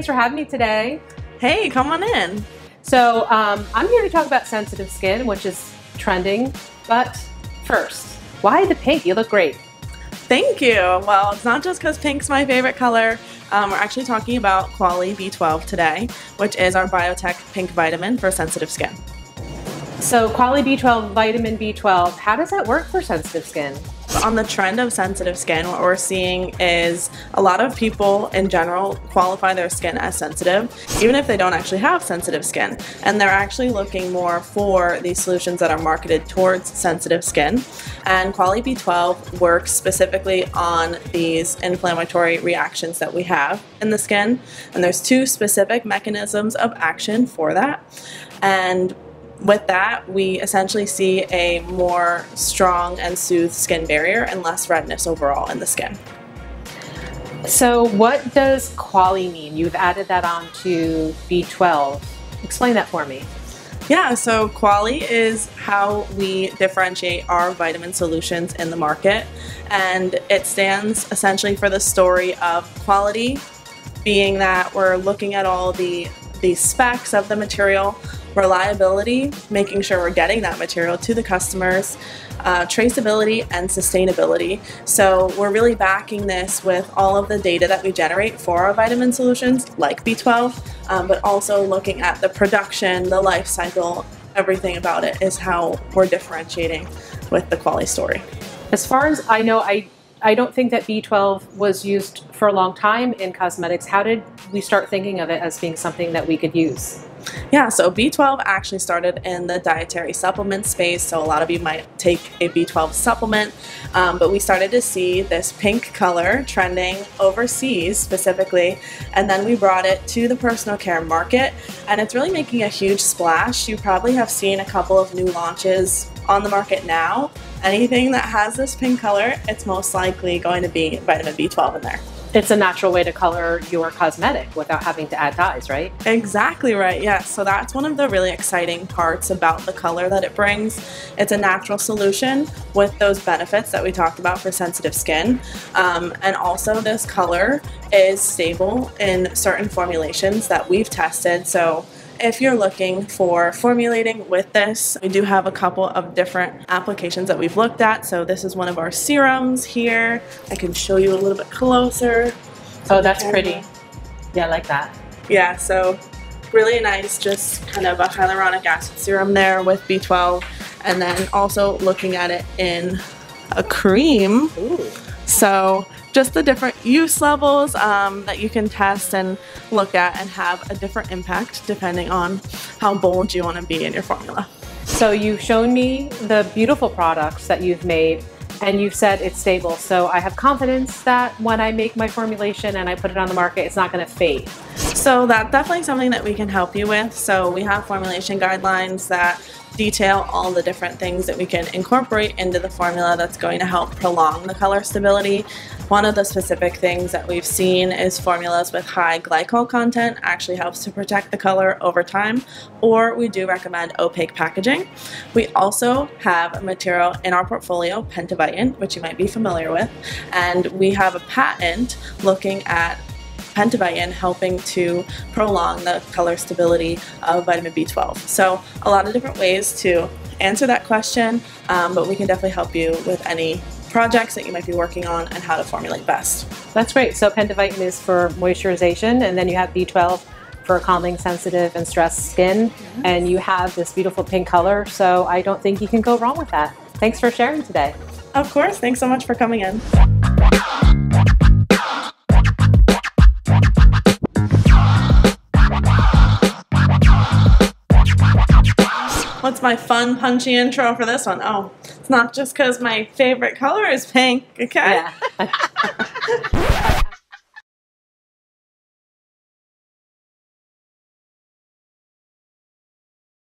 for having me today. Hey, come on in. So I'm here to talk about sensitive skin, which is trending. But first, why the pink? You look great. Thank you. Well, it's not just because pink's my favorite color. We're actually talking about Quali B12 today, which is our Biotech pink vitamin for sensitive skin. So Quali B12, vitamin B12, how does that work for sensitive skin? On the trend of sensitive skin, what we're seeing is a lot of people in general qualify their skin as sensitive, even if they don't actually have sensitive skin. And they're actually looking more for these solutions that are marketed towards sensitive skin. And Quali B12 works specifically on these inflammatory reactions that we have in the skin. And there's two specific mechanisms of action for that. And with that, we essentially see a more strong and soothed skin barrier and less redness overall in the skin. So what does Quali mean? You've added that on to B12. Explain that for me. Yeah, so Quali is how we differentiate our vitamin solutions in the market, and it stands essentially for the story of quality, being that we're looking at all the specs of the material, reliability, making sure we're getting that material to the customers, traceability, and sustainability. So we're really backing this with all of the data that we generate for our vitamin solutions like B12, but also looking at the production, the life cycle, everything about it is how we're differentiating with the Quali story. As far as I know, I don't think that B12 was used for a long time in cosmetics. How did we start thinking of it as being something that we could use? Yeah, so B12 actually started in the dietary supplement space, so a lot of you might take a B12 supplement, but we started to see this pink color trending overseas specifically, and then we brought it to the personal care market, and it's really making a huge splash. You probably have seen a couple of new launches on the market now. Anything that has this pink color, it's most likely going to be vitamin B12 in there. It's a natural way to color your cosmetic without having to add dyes, right? Exactly right, yes. So that's one of the really exciting parts about the color that it brings. It's a natural solution with those benefits that we talked about for sensitive skin. And also this color is stable in certain formulations that we've tested. So if you're looking for formulating with this, we do have a couple of different applications that we've looked at. So this is one of our serums here. I can show you a little bit closer. Oh, that's pretty. Yeah, I like that. Yeah, so really nice, just kind of a hyaluronic acid serum there with B12. And then also looking at it in a cream. Ooh. So just the different use levels that you can test and look at and have a different impact depending on how bold you want to be in your formula. So you've shown me the beautiful products that you've made, and you've said it's stable. So I have confidence that when I make my formulation and I put it on the market, it's not going to fade. So that's definitely something that we can help you with. So we have formulation guidelines that detail all the different things that we can incorporate into the formula that's going to help prolong the color stability. One of the specific things that we've seen is formulas with high glycol content actually helps to protect the color over time, or we do recommend opaque packaging. We also have a material in our portfolio, pentavitin, which you might be familiar with, and we have a patent looking at pentavitin helping to prolong the color stability of vitamin B12. So a lot of different ways to answer that question, but we can definitely help you with any projects that you might be working on and how to formulate best. That's great. So pentavitin is for moisturization, and then you have B12 for calming sensitive and stressed skin, and you have this beautiful pink color, so I don't think you can go wrong with that. Thanks for sharing today. Of course, thanks so much for coming in. What's my fun, punchy intro for this one? Oh, it's not just because my favorite color is pink, okay? Yeah.